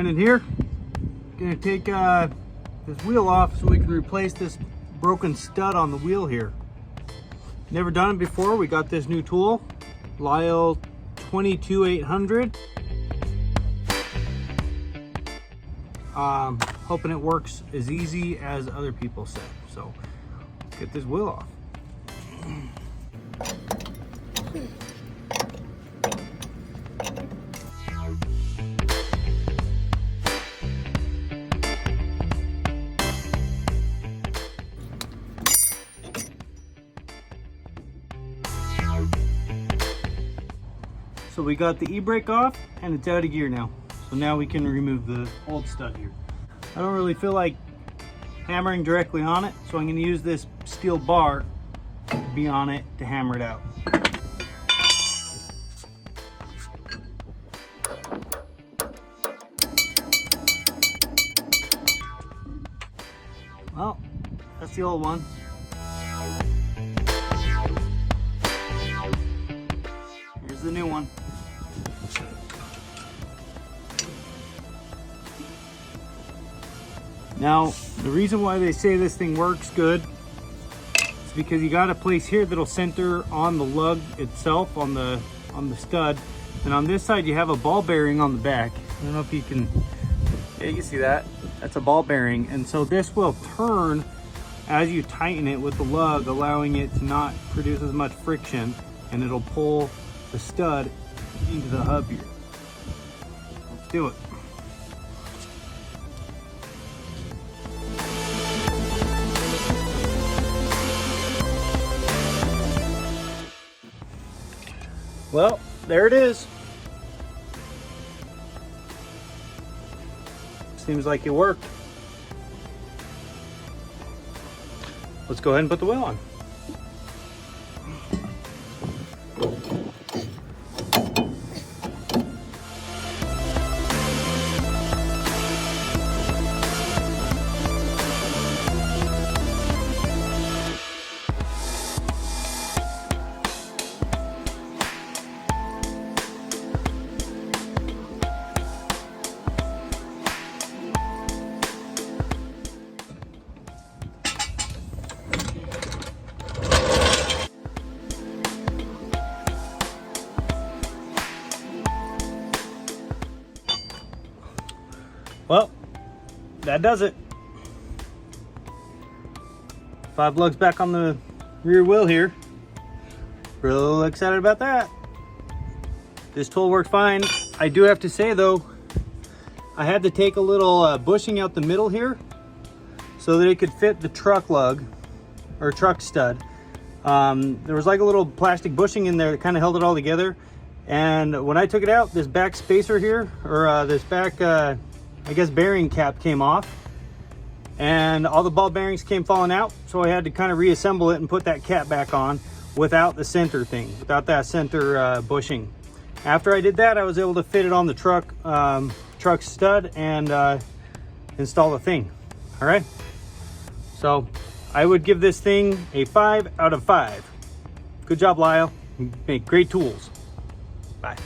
Brendan here. Gonna take this wheel off so we can replace this broken stud on the wheel here. Never done it before. We got this new tool, Lisle 22800. Hoping it works as easy as other people said. So let's get this wheel off. So we got the e-brake off and it's out of gear now. So now we can remove the old stud here. I don't really feel like hammering directly on it, so I'm going to use this steel bar to be on it to hammer it out. Well, that's the old one. Here's the new one. Now, the reason why they say this thing works good is because you got a place here that'll center on the lug itself, on the stud, and on this side you have a ball bearing on the back. I don't know if you can, yeah, you can see that. That's a ball bearing, and so this will turn as you tighten it with the lug, allowing it to not produce as much friction, and it'll pull the stud into the hub here. Let's do it. Well, there it is. Seems like it worked. Let's go ahead and put the wheel on. Well, that does it. 5 lugs back on the rear wheel here. Real excited about that. This tool worked fine. I do have to say though, I had to take a little bushing out the middle here so that it could fit the truck lug or truck stud. There was like a little plastic bushing in there that kind of held it all together. And when I took it out, this back spacer here, or this back, I guess bearing cap came off, and all the ball bearings came falling out, so I had to kind of reassemble it and put that cap back on without the center thing, without that center bushing. After I did that, I was able to fit it on the truck stud and install the thing. All right, so I would give this thing a 5 out of 5. Good job, Lisle. You make great tools. Bye.